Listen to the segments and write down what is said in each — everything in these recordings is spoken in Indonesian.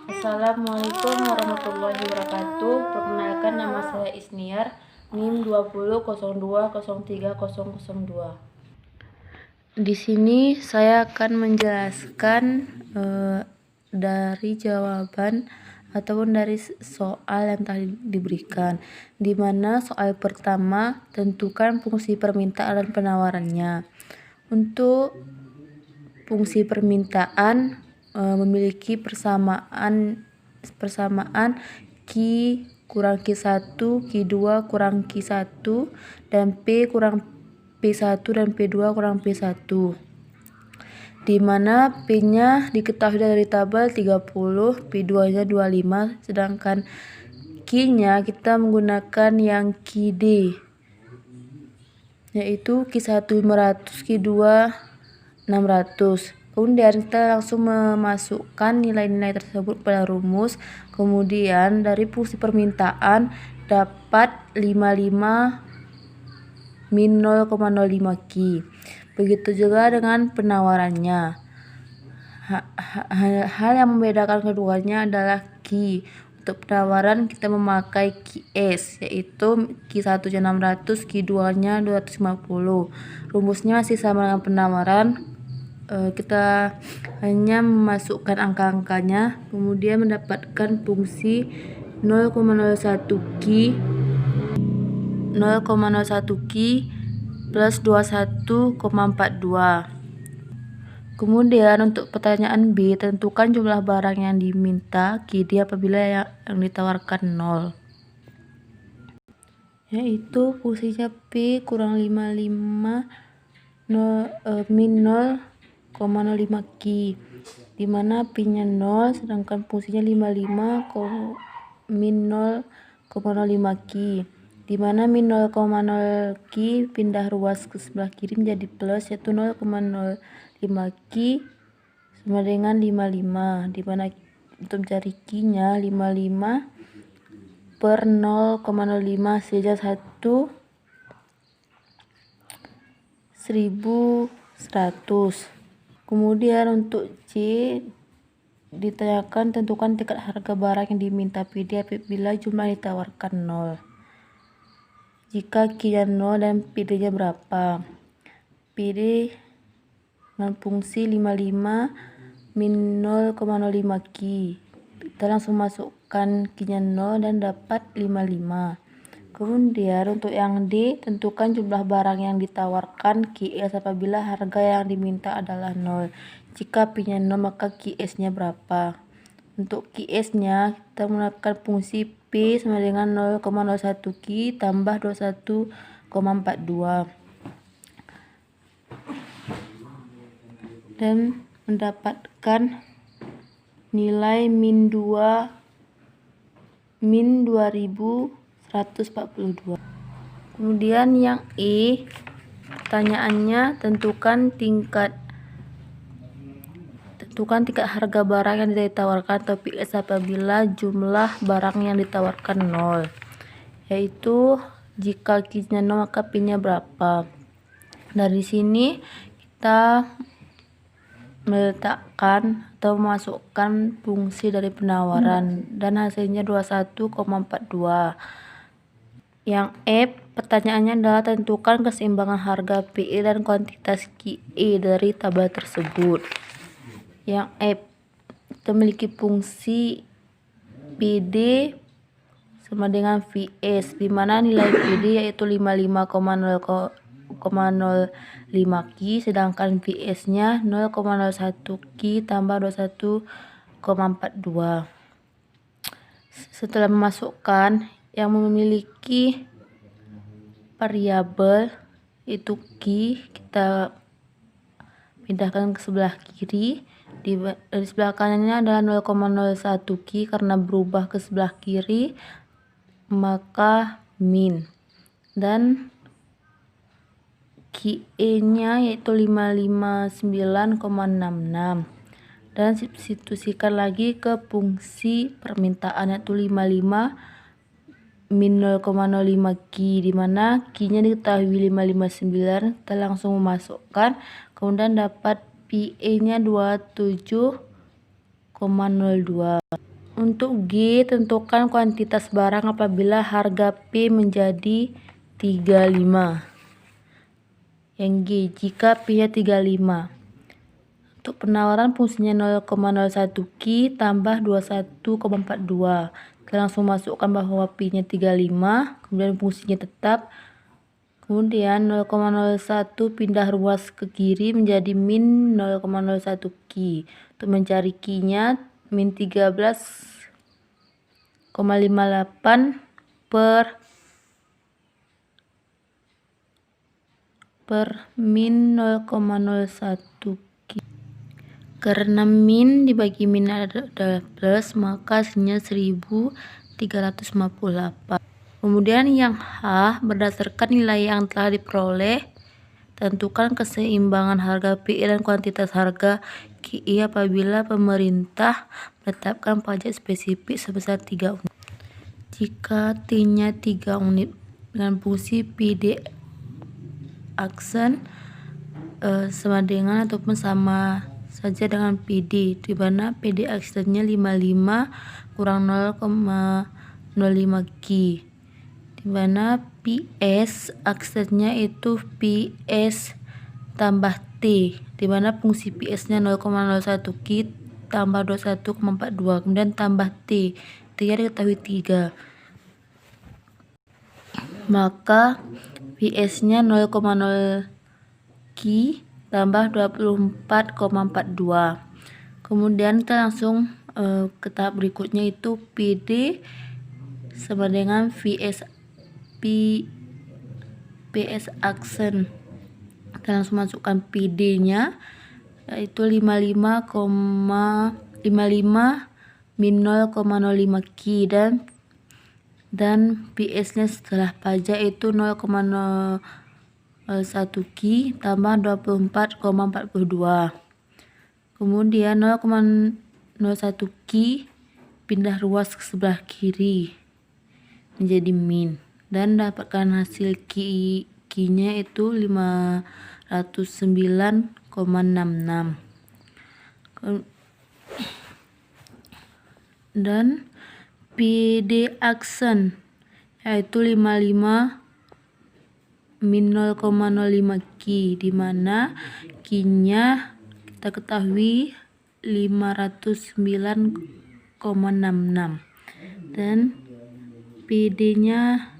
Assalamualaikum warahmatullahi wabarakatuh. Perkenalkan, nama saya Isniar, NIM 2002030002. Di sini saya akan menjelaskan dari jawaban ataupun dari soal yang tadi diberikan, di mana soal pertama, tentukan fungsi permintaan dan penawarannya. Untuk fungsi permintaan memiliki persamaan Q kurang Q1, Q2 kurang Q1, dan P kurang P1 dan P2 kurang P1, di mana P-nya diketahui dari tabel 30, P2-nya 25, sedangkan Q-nya kita menggunakan yang QD, yaitu Q1 500, Q2 600. Kemudian kita langsung memasukkan nilai-nilai tersebut pada rumus. Kemudian dari fungsi permintaan dapat 55 min 0,05 Q. Begitu juga dengan penawarannya. Hal yang membedakan keduanya adalah Q. Untuk penawaran kita memakai QS, yaitu Q1-nya 600, Q2-nya 250. Rumusnya masih sama dengan penawaran. Kita hanya memasukkan angka-angkanya, kemudian mendapatkan fungsi 0,01 Q plus 21,42. Kemudian untuk pertanyaan B, tentukan jumlah barang yang diminta QD apabila yang ditawarkan 0, yaitu fungsinya P kurang 55 min 0,05 Q, dimana P-nya 0 sedangkan fungsinya 55 min 0,05 Q, dimana min 0,0 Q pindah ruas ke sebelah kiri menjadi plus, yaitu 0,05 Q sama dengan 55, dimana untuk mencari Q-nya 55 per 0,05 saja 1100. Kemudian untuk C, ditanyakan tentukan tingkat harga barang yang diminta PD apabila jumlah yang ditawarkan 0. Jika Q-nya 0 dan PD-nya berapa? PD dengan fungsi 55 min 0,05 Q. Kita langsung masukkan Q-nya 0 dan dapat 55. Kemudian untuk yang D, tentukan jumlah barang yang ditawarkan QS apabila harga yang diminta adalah 0. Jika P-nya 0 maka QS-nya berapa? Untuk QS-nya kita menggunakan fungsi P sama dengan 0,01 Q tambah 21,42 dan mendapatkan nilai min 2142. Kemudian yang E, pertanyaannya tentukan tingkat harga barang yang ditawarkan atau PS apabila jumlah barang yang ditawarkan 0, yaitu jika Q-nya 0 maka P-nya berapa. Dari sini kita meletakkan atau memasukkan fungsi dari penawaran dan hasilnya 21,42. Yang F, pertanyaannya adalah tentukan keseimbangan harga PE dan kuantitas QE dari tabel tersebut. Yang F, kita memiliki fungsi PD sama dengan VS, di mana nilai PD yaitu 55,05 Q, sedangkan VS-nya 0,01 Q tambah 21,42. Setelah memasukkan yang memiliki variabel itu Q, kita pindahkan ke sebelah kiri. Di sebelah kanannya adalah 0,01 Q, karena berubah ke sebelah kiri maka min, dan QE-nya yaitu 559,66, dan substitusikan lagi ke fungsi permintaan yaitu 55 min 0,05 Q, dimana Q-nya diketahui 559, kita langsung memasukkan, kemudian dapat PE-nya 27,02. Untuk G, tentukan kuantitas barang apabila harga P menjadi 35. Yang G, jika P-nya 35. Untuk penawaran fungsinya 0,01 Ki tambah 21,42. Kita langsung masukkan bahwa P-nya 35, kemudian fungsinya tetap. Kemudian 0,01 pindah ruas ke kiri menjadi min 0,01 Ki. Untuk mencari Ki-nya min 13,58 per min 0,01 Ki. Karena min dibagi min adalah plus, maka hasilnya 1358. Kemudian yang H, berdasarkan nilai yang telah diperoleh, tentukan keseimbangan harga PI dan kuantitas harga KI apabila pemerintah menetapkan pajak spesifik sebesar 3 unit. Jika T-nya 3 unit dengan fungsi PD aksen sama dengan ataupun sama saja dengan PD, di mana PD aksennya 55 kurang 0,05 Ki, di mana PS aksennya itu PS tambah T, di mana fungsi PS-nya 0,01 Ki tambah 21,42, kemudian tambah T, T-nya diketahui 3, maka PS-nya 0,0 Ki tambah 24,42. Kemudian kita langsung ke tahap berikutnya, itu PD sama dengan PS aksen. Kita langsung masukkan PD-nya, yaitu 55 min 0,05 Ki, dan PS-nya setelah pajak itu 0,01 Ki tambah 24,42. Kemudian 0,01 Ki pindah ruas ke sebelah kiri menjadi min, dan dapatkan hasil Ki-nya itu 509,66. Dan PD aksen yaitu 55 min 0,05 Ki, di mana Ki-nya kita ketahui 509,66, dan PD-nya,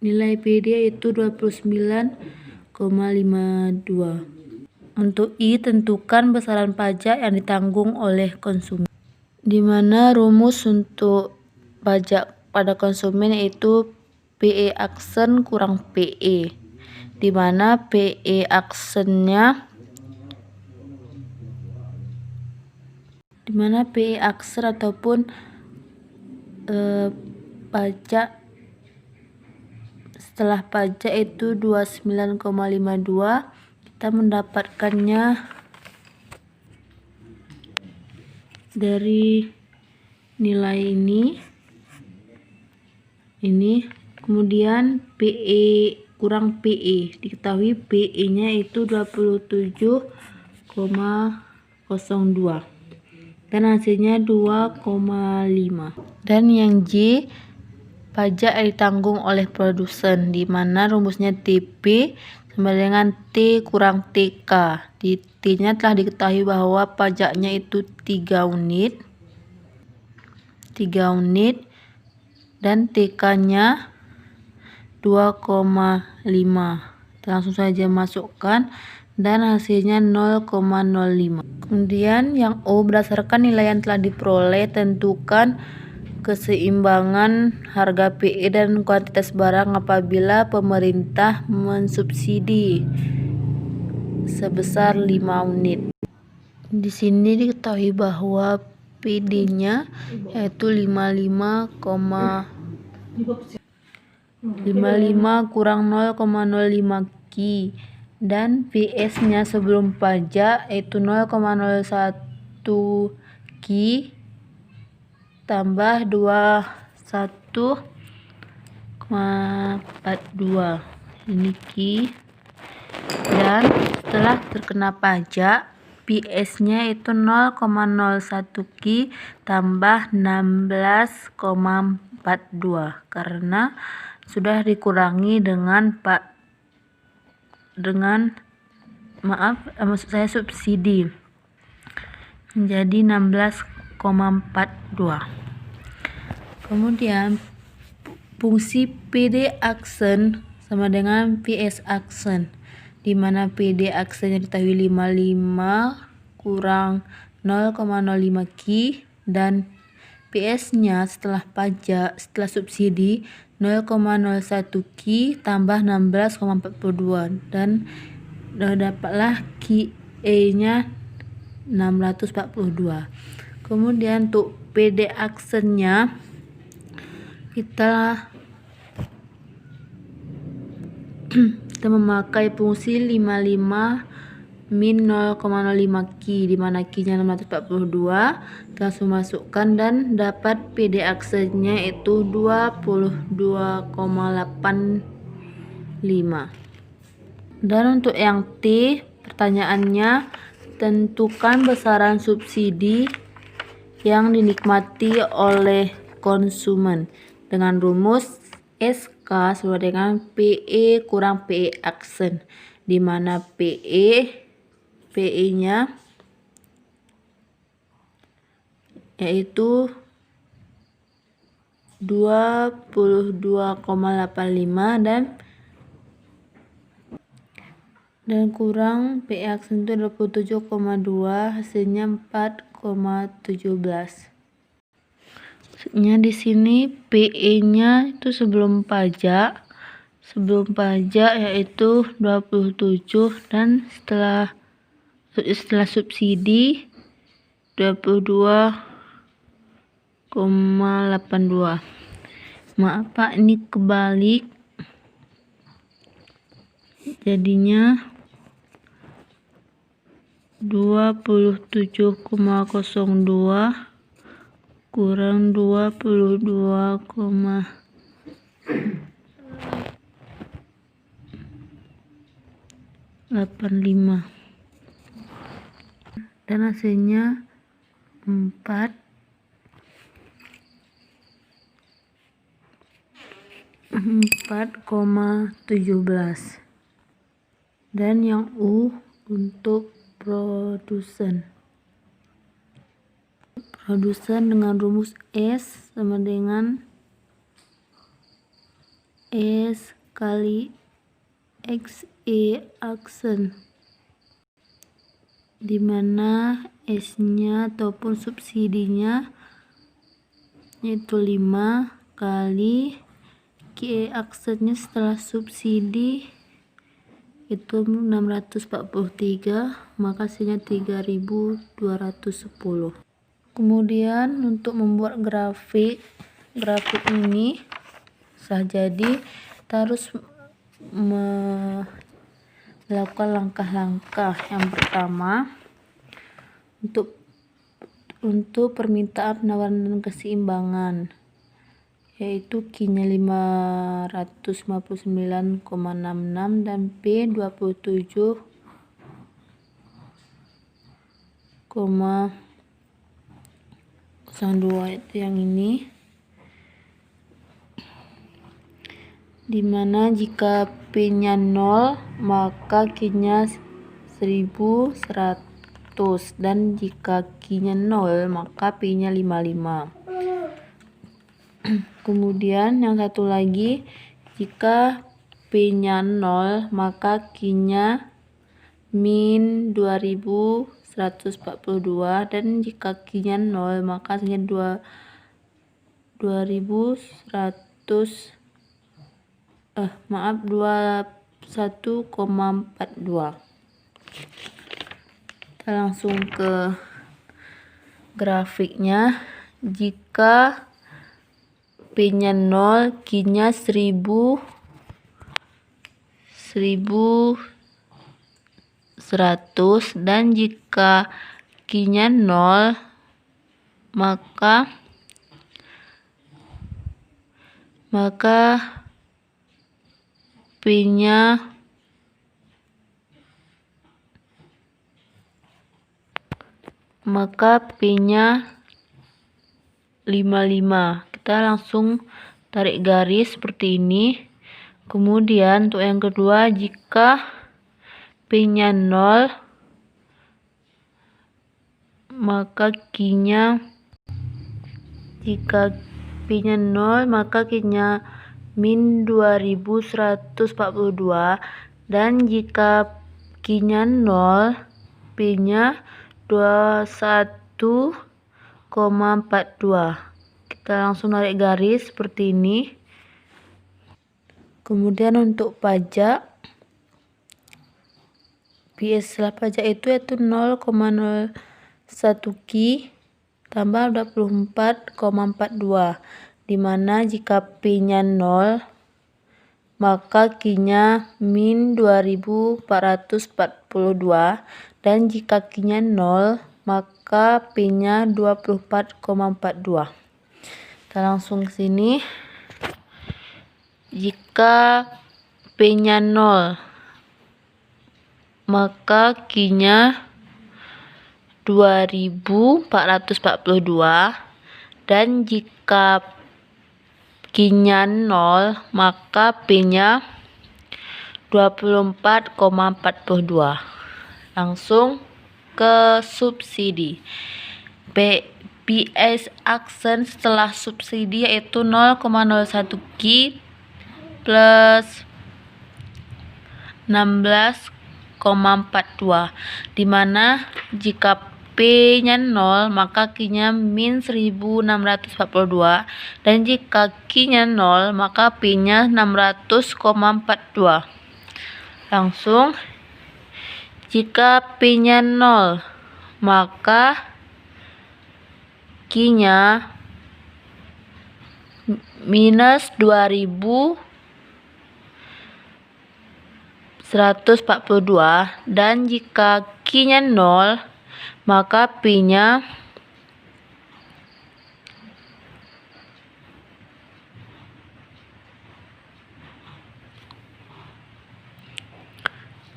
nilai PD itu 29,52. Untuk I, tentukan besaran pajak yang ditanggung oleh konsumen, di mana rumus untuk pajak pada konsumen yaitu PE aksen kurang PE, di mana PE aksennya, ataupun pajak setelah pajak itu 29,52, kita mendapatkannya dari nilai ini. Kemudian PE kurang PE, diketahui PE-nya itu 27,02, dan hasilnya 2,5. Dan yang J, pajak yang ditanggung oleh produsen, di mana rumusnya TP sama dengan T kurang TK. Di T-nya telah diketahui bahwa pajaknya itu 3 unit, dan TK-nya 2,5. Kita langsung saja masukkan, dan hasilnya 0,05. Kemudian yang O, berdasarkan nilai yang telah diperoleh, tentukan keseimbangan harga PE dan kuantitas barang apabila pemerintah mensubsidi sebesar 5 unit. Di sini diketahui bahwa PD-nya yaitu 55 kurang 0,05 Ki, dan PS-nya sebelum pajak yaitu 0,01 Ki tambah 21,42. Ini Ki, dan setelah terkena pajak PS-nya itu 0,01 Ki tambah 16,42 karena sudah dikurangi maksud saya subsidi menjadi 16,42. Kemudian fungsi PD aksen sama dengan PS aksen, di mana PD aksennya diketahui 55 kurang 0,05 Ki dan PS-nya setelah subsidi 0,01 Ki tambah 16,42 dan dapatlah Ki E-nya 642. Kemudian untuk PD aksennya kita memakai fungsi 55 min 0,05 Ki, di mana Ki-nya 642, langsung masukkan dan dapat PD aksennya itu 22,85. Dan untuk yang T, pertanyaannya tentukan besaran subsidi yang dinikmati oleh konsumen dengan rumus SK sama dengan PE kurang PE aksen, di mana PE-nya yaitu 22,85 dan kurang PE aksen itu 27,2, hasilnya 4,17. Maksudnya di sini PE-nya itu sebelum pajak yaitu 27 dan setelah subsidi 22,82. Maaf Pak, ini kebalik, jadinya 27,02 kurang 22,85 dan hasilnya 4,17. Dan yang U untuk produsen dengan rumus S sama dengan S kali XE aksen, di mana S-nya ataupun subsidinya yaitu 5 kali QE aksennya setelah subsidi itu 643, maka hasilnya 3210. Kemudian untuk membuat grafik ini jadi kita harus melakukan langkah-langkah. Yang pertama, untuk permintaan penawaran dan keseimbangan, yaitu Q-nya 559,66 dan P 27,02, itu yang ini, dimana jika P-nya 0 maka Q-nya 1100 dan jika Q-nya 0 maka P-nya 55. Kemudian yang satu lagi, jika P-nya 0 maka Q-nya min 2142 dan jika Q-nya 0 maka hasilnya 21,42. Kita langsung ke grafiknya. Jika P-nya 0, Q-nya 1100 dan jika Q-nya 0 maka P-nya maka P-nya 55. Kita langsung tarik garis seperti ini. Kemudian untuk yang kedua, jika P-nya 0, maka Q-nya min 2142, dan jika Q-nya 0, P-nya 21,42. Kita langsung tarik garis seperti ini. Kemudian untuk pajak, biaya setelah pajak itu yaitu 0,01 Q tambah 24,42, dimana jika P-nya 0, maka Q-nya min 2442, dan jika Q-nya 0, maka P-nya 24,42. Kita langsung ke sini. Jika P-nya 0, maka Q-nya 2442, dan jika Q-nya 0, maka P-nya 24,42. Langsung ke subsidi. PS aksen setelah subsidi yaitu 0,01 Q plus 16,42, dimana jika P-nya 0, maka Q-nya min 1642, dan jika Q-nya 0, maka P-nya 600,42. Langsung, jika P-nya 0, maka Q-nya minus 2142, dan jika Q-nya 0, maka P-nya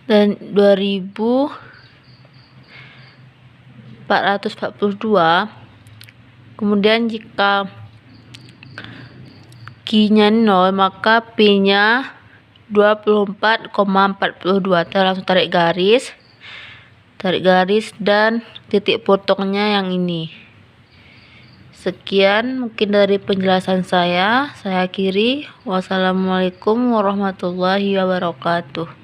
dan 2442. Kemudian jika Q-nya 0, maka P-nya 24,42. Kita langsung tarik garis dan titik potongnya yang ini. Sekian mungkin dari penjelasan saya akhiri. Wassalamualaikum warahmatullahi wabarakatuh.